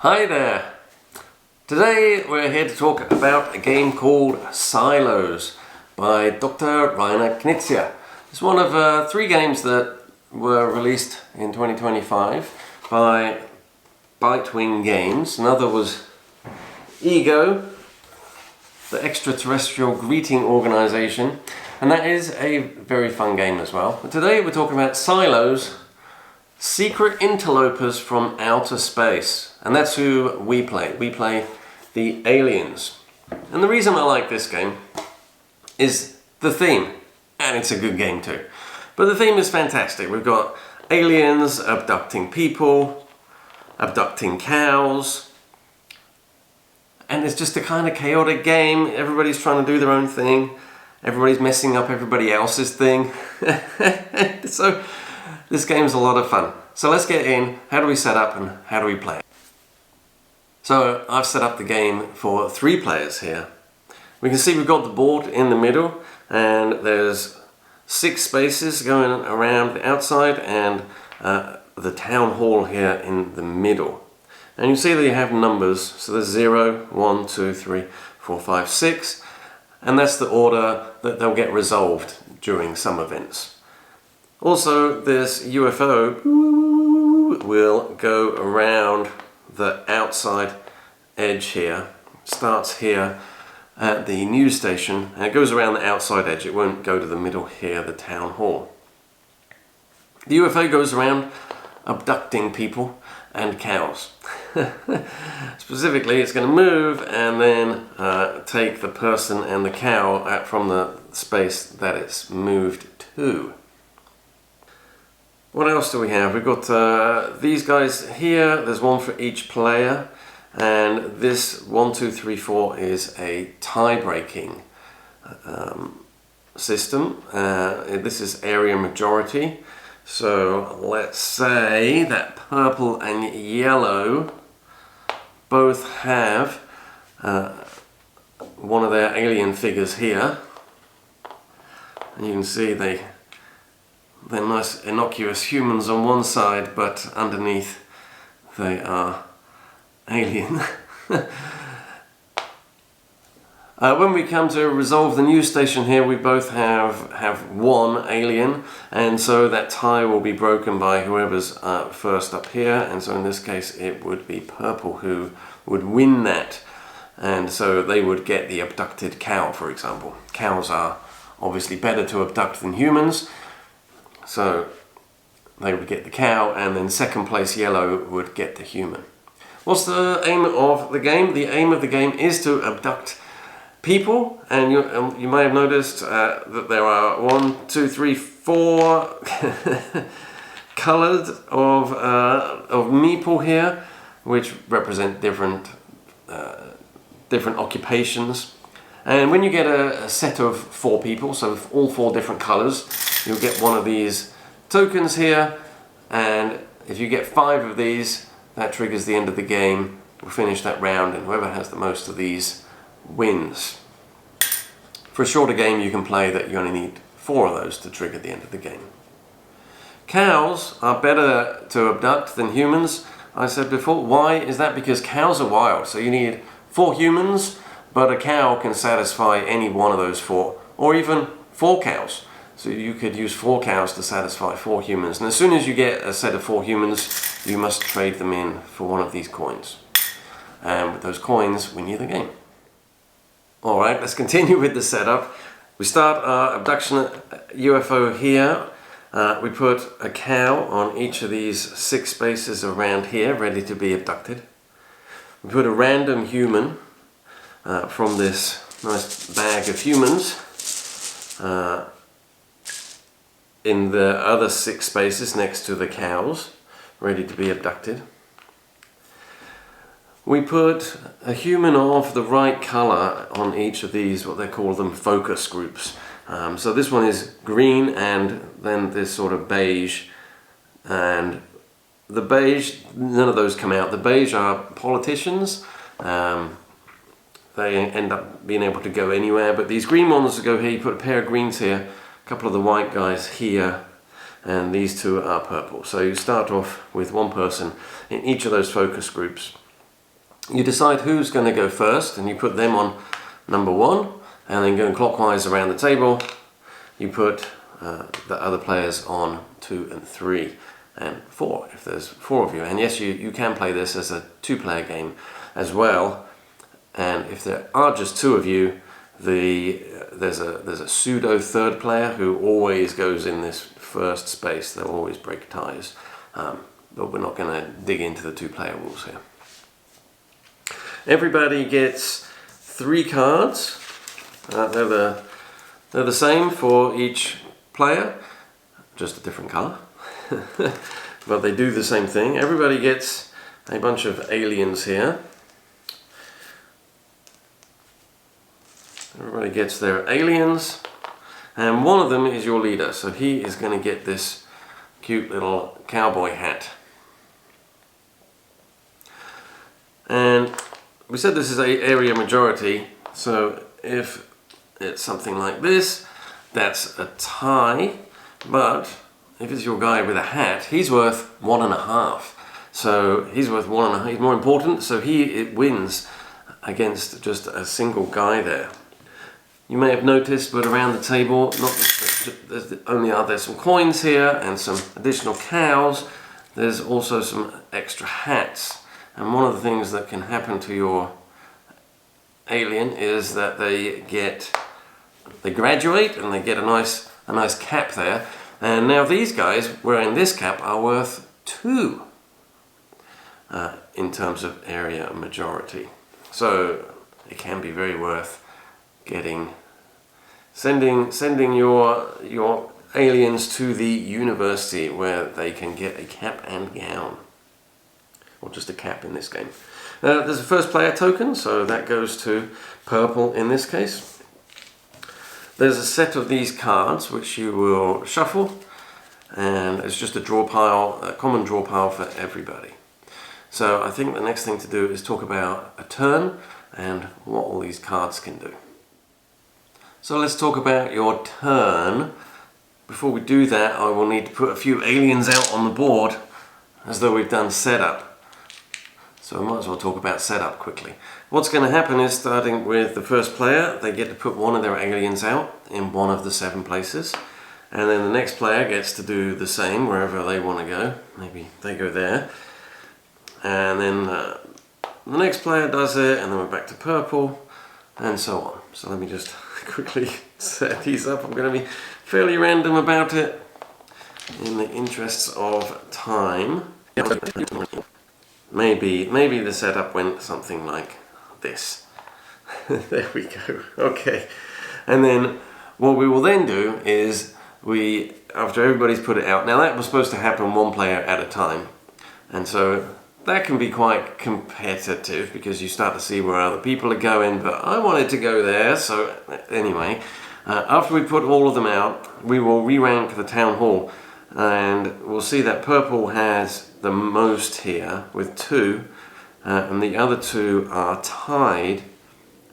Hi there! Today we're here to talk about a game called SILOS by Dr. Rainer Knizia. It's one of 3 games that were released in 2025 by Bitewing Games. Another was Ego, the extraterrestrial greeting organization, and that is a very fun game as well. But today we're talking about SILOS, Secret Interlopers from Outer Space, and that's who we play. We play the aliens. And the reason I like this game is the theme, and it's a good game too. But the theme is fantastic. We've got aliens abducting people, abducting cows, and it's just a kind of chaotic game. Everybody's trying to do their own thing. Everybody's messing up everybody else's thing. So this game's a lot of fun. So let's get in. How do we set up and how do we play it? So I've set up the game for 3 players here. We can see we've got the board in the middle and there's 6 spaces going around the outside and the town hall here in the middle. And you see that you have numbers. So there's 0, 1, 2, 3, 4, 5, 6. And that's the order that they'll get resolved during some events. Also, this UFO will go around the outside edge here. It starts here at the news station and it goes around the outside edge. It won't go to the middle here, the town hall. The UFO goes around abducting people and cows. Specifically, it's going to move and then take the person and the cow out from the space that it's moved to. What else do we have? We've got these guys here. There's one for each player, and this 1, 2, 3, 4 is a tie-breaking system. This is area majority. So let's say that purple and yellow both have one of their alien figures here, and you can see they're nice innocuous humans on one side, but underneath they are alien. When we come to resolve the news station here, we both have one alien, and so that tie will be broken by whoever's first up here, and so in this case it would be purple who would win that, and so they would get the abducted cow, for example. Cows are obviously better to abduct than humans, so they would get the cow, and then second place yellow would get the human. What's the aim of the game? The aim of the game is to abduct people, and you may have noticed that there are 1, 2, 3, 4 colours of meeple here, which represent different occupations. And when you get a set of 4 people, so all 4 different colours, you'll get one of these tokens here, and if you get 5 of these, that triggers the end of the game. We'll finish that round, and whoever has the most of these wins. For a shorter game you can play that you only need 4 of those to trigger the end of the game. Cows are better to abduct than humans, I said before. Why is that? Because cows are wild, so you need 4 humans, but a cow can satisfy any one of those 4, or even 4 cows. So you could use 4 cows to satisfy 4 humans, and as soon as you get a set of 4 humans, you must trade them in for one of these coins. And with those coins, win you the game. Alright, let's continue with the setup. We start our abduction UFO here. We put a cow on each of these 6 spaces around here, ready to be abducted. We put a random human from this nice bag of humans in the other 6 spaces next to the cows, ready to be abducted. We put a human of the right colour on each of these, what they call them, focus groups. So this one is green, and then this sort of beige, and the beige, none of those come out. The beige are politicians. They end up being able to go anywhere, but these green ones go here. You put a pair of greens here, a couple of the white guys here, and these 2 are purple. So you start off with 1 person in each of those focus groups. You decide who's going to go first, and you put them on number 1, and then going clockwise around the table, you put the other players on 2 and 3 and 4, if there's 4 of you. And yes, you can play this as a 2-player game as well. And if there are just 2 of you, there's a pseudo 3rd player who always goes in this first space. They'll always break ties. But we're not going to dig into the 2-player rules here. Everybody gets 3 cards. They're the same for each player, just a different colour. But they do the same thing. Everybody gets a bunch of aliens here. Everybody gets their aliens, and one of them is your leader, so he is going to get this cute little cowboy hat. And we said this is an area majority, so if it's something like this, that's a tie, but if it's your guy with a hat, he's worth 1.5. So he's worth 1.5, he's more important, so it wins against just a single guy there. You may have noticed, but around the table, there's some coins here and some additional cows. There's also some extra hats. And one of the things that can happen to your alien is that they graduate and they get a nice cap there. And now these guys wearing this cap are worth 2 in terms of area majority. So it can be very worth sending your aliens to the university where they can get a cap and gown, or just a cap in this game. There's a first player token, so that goes to purple in this case. There's a set of these cards which you will shuffle, and it's just a draw pile, a common draw pile for everybody. So I think the next thing to do is talk about a turn and what all these cards can do. So let's talk about your turn. Before we do that, I will need to put a few aliens out on the board as though we've done setup. So I might as well talk about setup quickly. What's going to happen is, starting with the first player, they get to put one of their aliens out in one of the 7 places. And then the next player gets to do the same wherever they want to go. Maybe they go there. And then the next player does it, and then we're back to purple, and so on. So let me just quickly set these up. I'm going to be fairly random about it in the interests of time. Maybe the setup went something like this. There we go. Okay. And then what we will then do is after everybody's put it out, now that was supposed to happen 1 player at a time, and so that can be quite competitive because you start to see where other people are going, but I wanted to go there. So anyway, after we put all of them out, we will re-rank the town hall, and we'll see that purple has the most here with 2, and the other 2 are tied.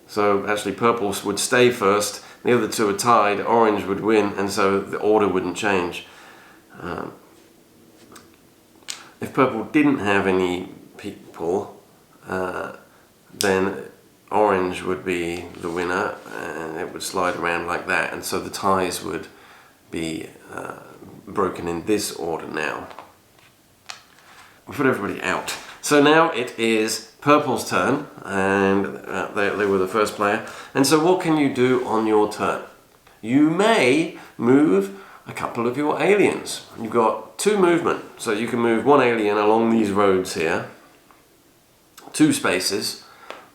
So actually purple would stay first, the other 2 are tied, orange would win, and so the order wouldn't change. If purple didn't have any people, then orange would be the winner, and it would slide around like that, and so the ties would be broken in this order now. We put everybody out. So now it is purple's turn, and they were the first player. And so what can you do on your turn? You may move a couple of your aliens. You've got 2 movement, so you can move 1 alien along these roads here, 2 spaces,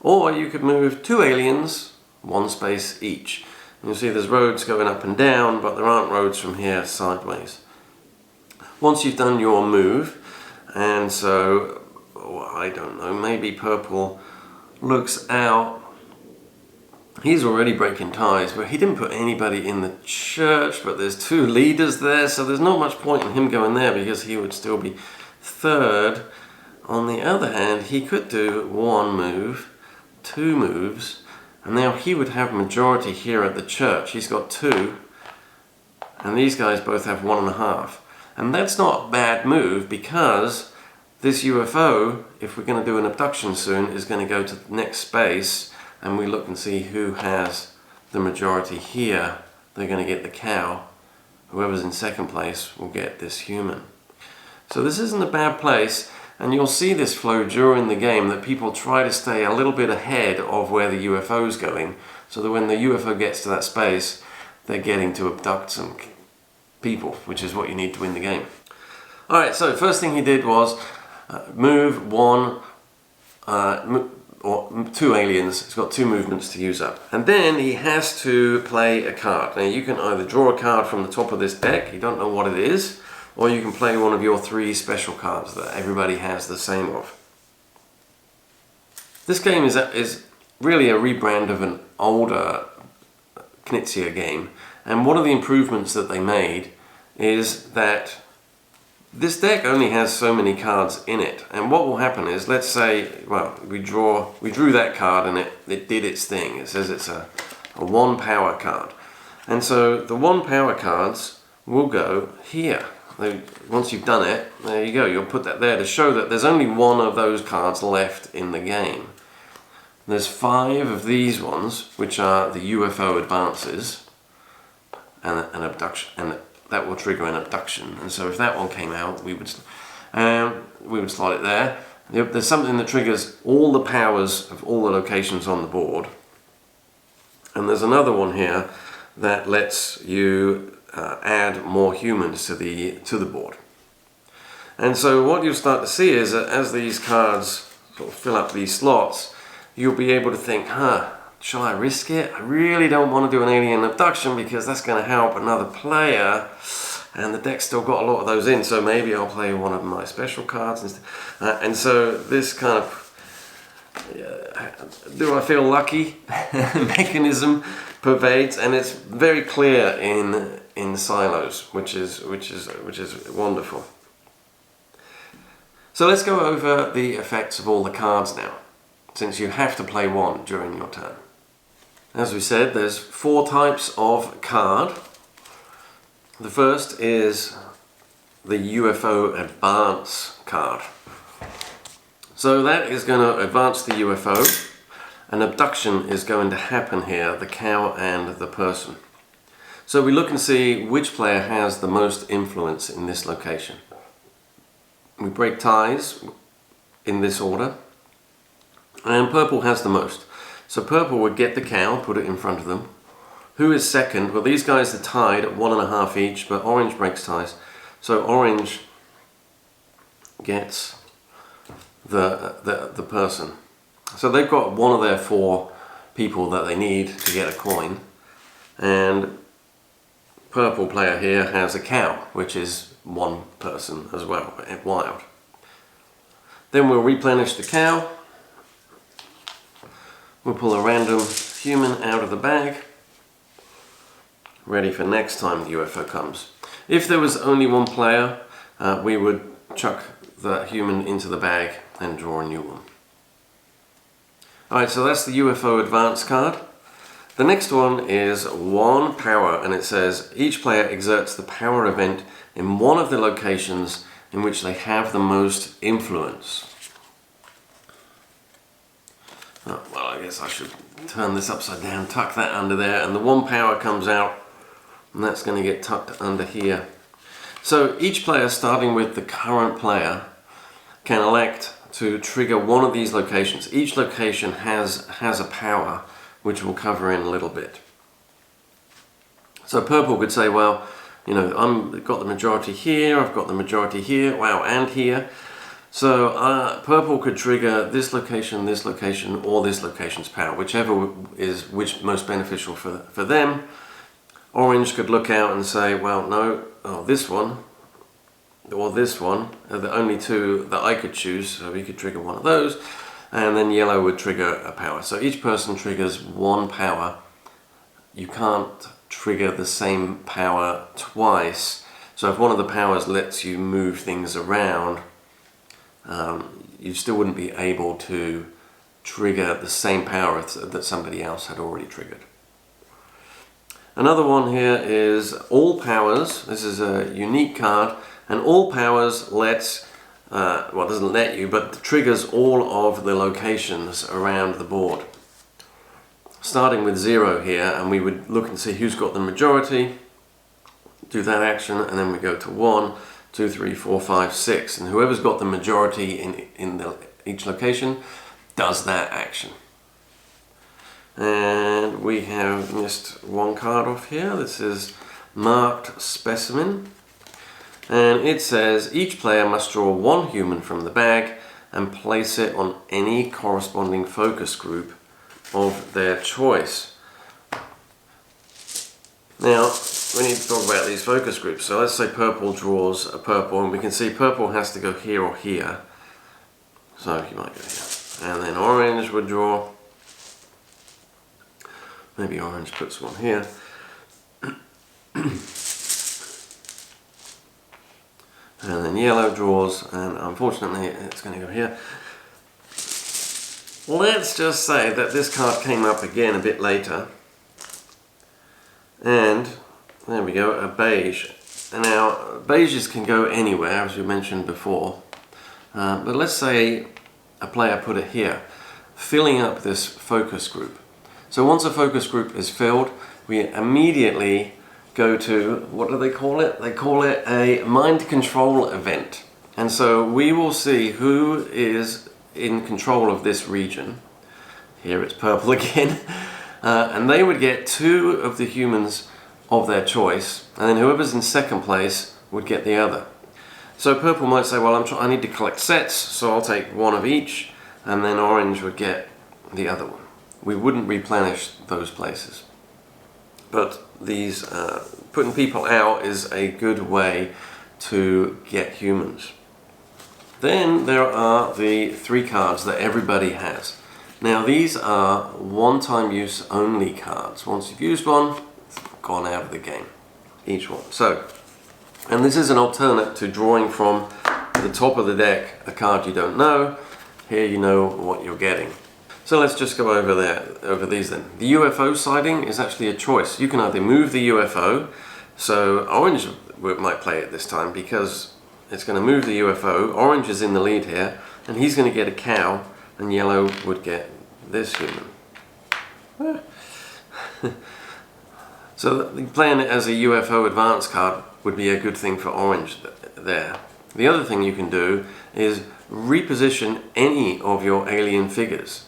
or you could move 2 aliens, 1 space each. And you'll see there's roads going up and down, but there aren't roads from here sideways. Once you've done your move, and so, I don't know, maybe purple looks out. He's already breaking ties, but he didn't put anybody in the church, but there's 2 leaders there, so there's not much point in him going there because he would still be 3rd. On the other hand, he could do 1 move, 2 moves, and now he would have majority here at the church. He's got 2, and these guys both have 1.5. And that's not a bad move because this UFO, if we're going to do an abduction soon, is going to go to the next space, and we look and see who has the majority here. They're going to get the cow. Whoever's in second place will get this human. So this isn't a bad place, and you'll see this flow during the game, that people try to stay a little bit ahead of where the UFO's going, so that when the UFO gets to that space, they're getting to abduct some people, which is what you need to win the game. Alright, so first thing he did was move one or two aliens. He's got two movements to use up. And then he has to play a card. Now you can either draw a card from the top of this deck, you don't know what it is, or you can play one of your three special cards that everybody has the same of. This game is really a rebrand of an older Knizia game, and one of the improvements that they made is that this deck only has so many cards in it, and what will happen is, let's say, well, we drew that card and it did its thing. It says it's a 1 power card, and so the 1 power cards will go here. Once you've done it, there you go, you'll put that there to show that there's only one of those cards left in the game. There's 5 of these ones, which are the UFO advances and an abduction, and that will trigger an abduction. And so if that one came out, we would slot it there. There's something that triggers all the powers of all the locations on the board, and there's another one here that lets you add more humans to the board. And so what you'll start to see is that as these cards sort of fill up these slots, you'll be able to think, shall I risk it? I really don't want to do an alien abduction because that's going to help another player, and the deck's still got a lot of those in, so maybe I'll play one of my special cards. And so this kind of, do I feel lucky mechanism pervades, and it's very clear in SILOS, which is wonderful. So let's go over the effects of all the cards now, since you have to play one during your turn. As we said, there's 4 types of card. The first is the UFO Advance card. So that is going to advance the UFO. An abduction is going to happen here, the cow and the person. So we look and see which player has the most influence in this location. We break ties in this order, and purple has the most. So purple would get the cow, put it in front of them. Who is second? Well, these guys are tied at 1.5 each, but orange breaks ties. So orange gets the person. So they've got one of their 4 people that they need to get a coin. And purple player here has a cow, which is 1 person as well, wild. Then we'll replenish the cow. We'll pull a random human out of the bag, ready for next time the UFO comes. If there was only 1 player, we would chuck the human into the bag and draw a new one. Alright, so that's the UFO Advance card. The next one is 1 power, and it says each player exerts the power event in one of the locations in which they have the most influence. Oh, well, I guess I should turn this upside down, tuck that under there, and the 1 power comes out, and that's going to get tucked under here. So each player, starting with the current player, can elect to trigger one of these locations. Each location has a power, which we'll cover in a little bit. So purple could say, well, you know, I've got the majority here, I've got the majority here, wow, and here. So purple could trigger this location, or this location's power, whichever is most beneficial for them. Orange could look out and say, well, no, this one, or this one are the only 2 that I could choose, so we could trigger one of those. And then yellow would trigger a power. So each person triggers 1 power. You can't trigger the same power twice. So if one of the powers lets you move things around, you still wouldn't be able to trigger the same power that somebody else had already triggered. Another one here is All Powers. This is a unique card, and All Powers lets well, it doesn't let you, but triggers all of the locations around the board. Starting with 0 here, and we would look and see who's got the majority, do that action, and then we go to 1, 2, 3, 4, 5, 6, and whoever's got the majority in each location does that action. And we have missed one card off here. This is marked specimen, and it says each player must draw one human from the bag and place it on any corresponding focus group of their choice. Now we need to talk about these focus groups. So let's say purple draws a purple, and we can see purple has to go here or here, so he might go here, and then orange would draw. Maybe orange puts one here. And then yellow draws, and unfortunately it's going to go here. Let's just say that this card came up again a bit later. And there we go, a beige. And now beiges can go anywhere, as we mentioned before. But let's say a player put it here, filling up this focus group. So once a focus group is filled, we immediately go to, what do they call it? They call it a mind control event. And so we will see who is in control of this region. Here it's purple again. And they would get 2 of the humans of their choice, and then whoever's in second place would get the other. So purple might say, well, I need to collect sets, so I'll take 1 of each, and then orange would get the other one. We wouldn't replenish those places. But these putting people out is a good way to get humans. Then there are the 3 cards that everybody has. Now these are one-time use only cards. Once you've used one, it's gone out of the game, each one. So, and this is an alternate to drawing from the top of the deck a card you don't know. Here you know what you're getting. So let's just go over these then. The UFO sighting is actually a choice. You can either move the UFO, so orange might play it this time because it's going to move the UFO. Orange is in the lead here, and he's going to get a cow, and yellow would get this human. So playing it as a UFO advance card would be a good thing for orange there. The other thing you can do is reposition any of your alien figures.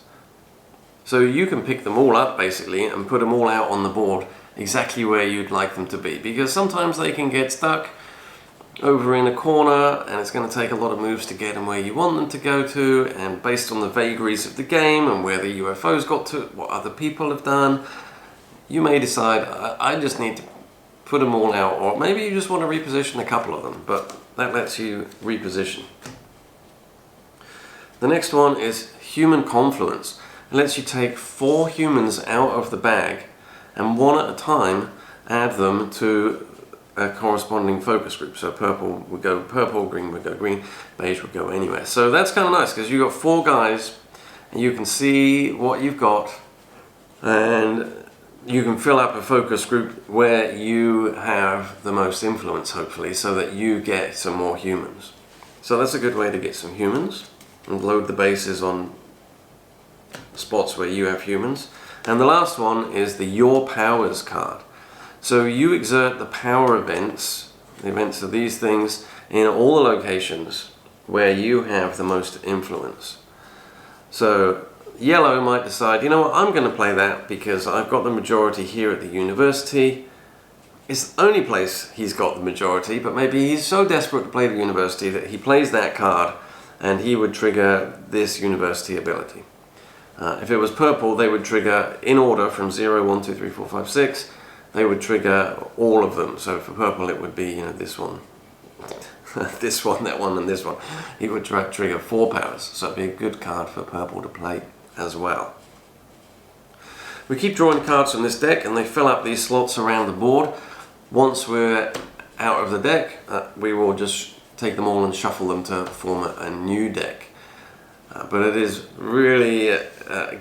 So you can pick them all up basically and put them all out on the board exactly where you'd like them to be, because sometimes they can get stuck over in a corner and it's going to take a lot of moves to get them where you want them to go to, and based on the vagaries of the game and where the UFO's got to, what other people have done, you may decide I just need to put them all out, or maybe you just want to reposition a couple of them, but that lets you reposition. The next one is human confluence. It lets you take 4 humans out of the bag and one at a time add them to a corresponding focus group. So purple would go purple, green would go green, beige would go anywhere. So that's kind of nice because you've got 4 guys and you can see what you've got, and you can fill up a focus group where you have the most influence, hopefully, so that you get some more humans. So that's a good way to get some humans and load the bases on spots where you have humans. And the last one is the Your Powers card. So you exert the power events, the events of these things, in all the locations where you have the most influence. So yellow might decide, you know what, I'm going to play that because I've got the majority here at the university. It's the only place he's got the majority, but maybe he's so desperate to play the university that he plays that card and he would trigger this university ability. If it was purple, they would trigger in order from 0, 1, 2, 3, 4, 5, 6. They would trigger all of them. So for purple, it would be, you know, this one, this one, that one, and this one. He would trigger 4 powers. So it'd be a good card for purple to play as well. We keep drawing cards from this deck, and they fill up these slots around the board. Once we're out of the deck, we will just take them all and shuffle them to form a new deck. But it is really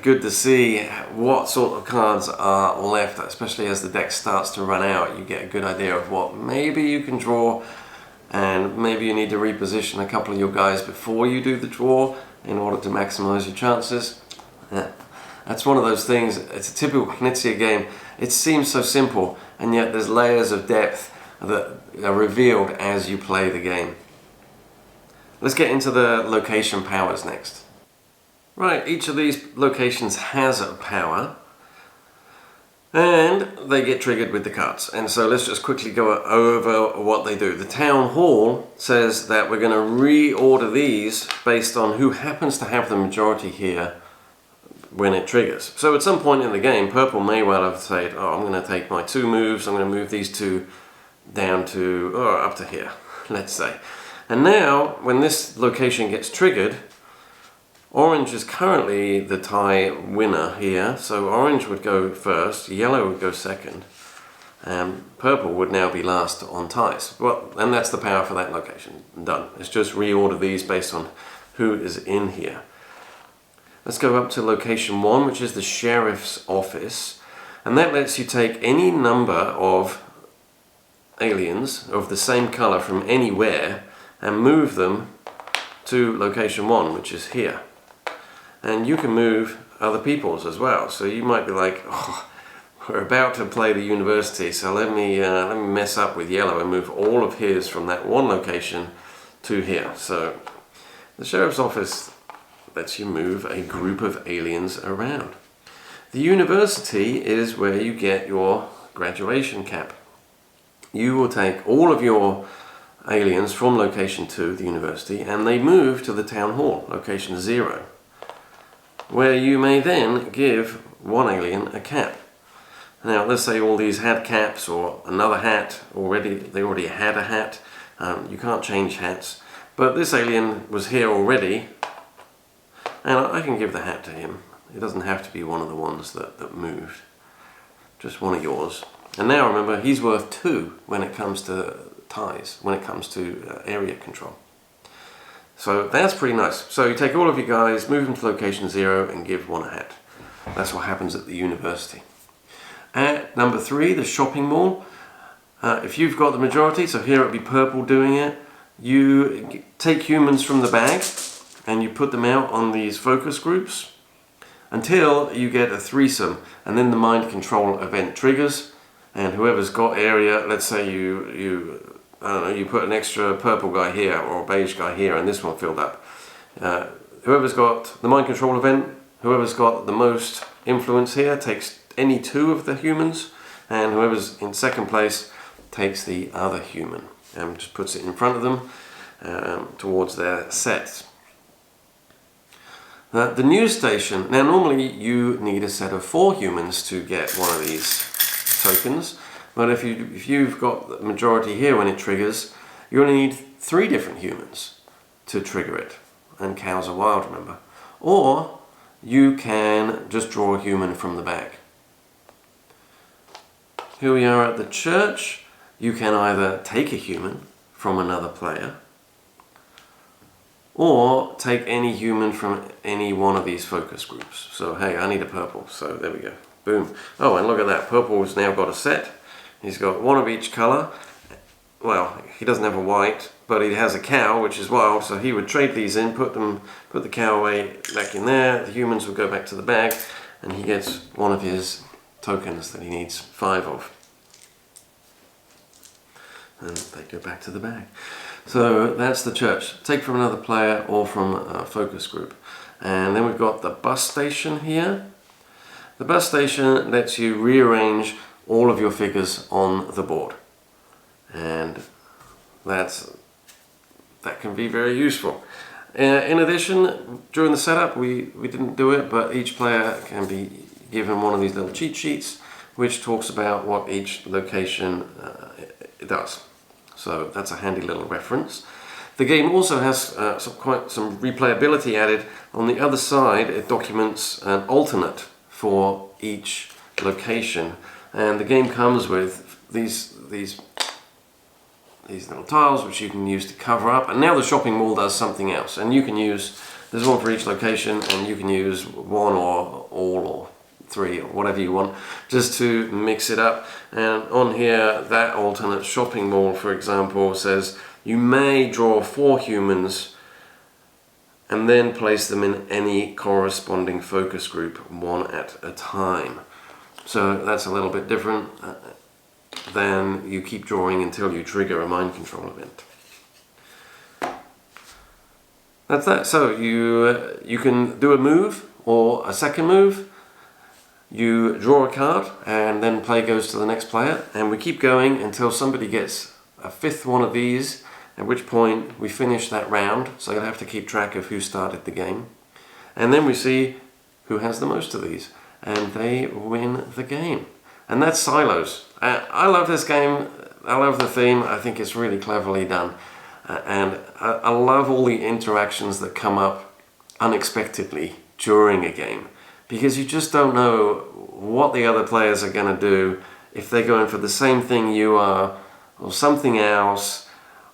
good to see what sort of cards are left, especially as the deck starts to run out. You get a good idea of what maybe you can draw and maybe you need to reposition a couple of your guys before you do the draw in order to maximize your chances. Yeah. That's one of those things. It's a typical Knizia game. It seems so simple, and yet there's layers of depth that are revealed as you play the game. Let's get into the location powers next. Right, each of these locations has a power, and they get triggered with the cards. And so let's just quickly go over what they do. The Town Hall says that we're going to reorder these based on who happens to have the majority here when it triggers. So at some point in the game, purple may well have said, oh, I'm going to take my 2 moves, I'm going to move these 2 down to, or up to here, let's say. And now, when this location gets triggered, orange is currently the tie winner here, so orange would go first, yellow would go second, and purple would now be last on ties. Well, and that's the power for that location. Done. Let's just reorder these based on who is in here. Let's go up to location 1, which is the sheriff's office, and that lets you take any number of aliens of the same color from anywhere and move them to location 1, which is here. And you can move other people's as well. So you might be like, oh, we're about to play the university, so let me mess up with yellow and move all of his from that one location to here. So the sheriff's office lets you move a group of aliens around. The university is where you get your graduation cap. You will take all of your aliens from location 2, the university, and they move to the town hall, location 0, where you may then give one alien a cap. Now let's say all these had caps or another hat already, they already had a hat. You can't change hats, but this alien was here already, and I can give the hat to him. It doesn't have to be one of the ones that moved, just one of yours. And now remember, he's worth 2 when it comes to ties, when it comes to area control. So that's pretty nice. So you take all of your guys, move them to location 0 and give one a hat. That's what happens at the university. At number 3, the shopping mall. If you've got the majority, so here it would be purple doing it, you take humans from the bag and you put them out on these focus groups until you get a threesome, and then the mind control event triggers, and whoever's got area, let's say you put an extra purple guy here or a beige guy here and this one filled up. Whoever's got the mind control event, whoever's got the most influence here takes any 2 of the humans, and whoever's in second place takes the other human and just puts it in front of them towards their sets. The news station, now normally you need a set of 4 humans to get one of these tokens, but if you've got the majority here when it triggers, you only need 3 different humans to trigger it, and cows are wild, remember. Or you can just draw a human from the bag. Here we are at the church. You can either take a human from another player, or take any human from any one of these focus groups. So hey, I need a purple, so there we go. Boom. Oh, and look at that, purple's now got a set. He's got one of each colour. Well, he doesn't have a white, but he has a cow, which is wild, so he would trade these in, put the cow away back in there, the humans would go back to the bag, and he gets one of his tokens that he needs 5 of. And they go back to the bag. So that's the church. Take from another player or from a focus group. And then we've got the bus station here. The bus station lets you rearrange all of your figures on the board. And that can be very useful. In addition, during the setup, we didn't do it, but each player can be given one of these little cheat sheets which talks about what each location does. So that's a handy little reference. The game also has quite some replayability added. On the other side, it documents an alternate for each location, and the game comes with these little tiles which you can use to cover up. And now the shopping mall does something else, and you can use, there's one for each location, and you can use 1 or all or 3 or whatever you want, just to mix it up. And on here, that alternate shopping mall, for example, says You may draw 4 humans and then place them in any corresponding focus group, one at a time. So that's a little bit different than you keep drawing until you trigger a mind control event. That's that. So you can do a move or a second move. You draw a card and then play goes to the next player, and we keep going until somebody gets a 5th one of these, at which point we finish that round. So you'll have to keep track of who started the game, and then we see who has the most of these, and they win the game. And that's Silos. I love this game. I love the theme. I think it's really cleverly done. And I love all the interactions that come up unexpectedly during a game, because you just don't know what the other players are going to do, if they're going for the same thing you are, or something else,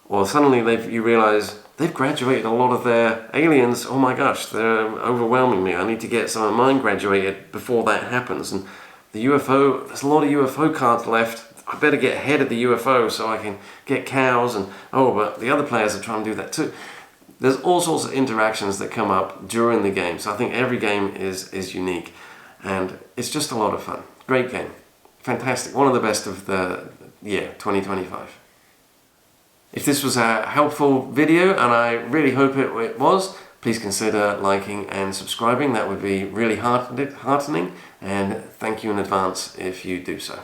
or suddenly you realize they've graduated a lot of their aliens. Oh my gosh, they're overwhelming me. I need to get some of mine graduated before that happens. And the UFO, there's a lot of UFO cards left. I better get ahead of the UFO so I can get cows, and oh, but the other players are trying to do that too. There's all sorts of interactions that come up during the game, so I think every game is unique, and it's just a lot of fun. Great game. Fantastic. One of the best of the year, 2025. If this was a helpful video, and I really hope it was, please consider liking and subscribing. That would be really heartening, and thank you in advance if you do so.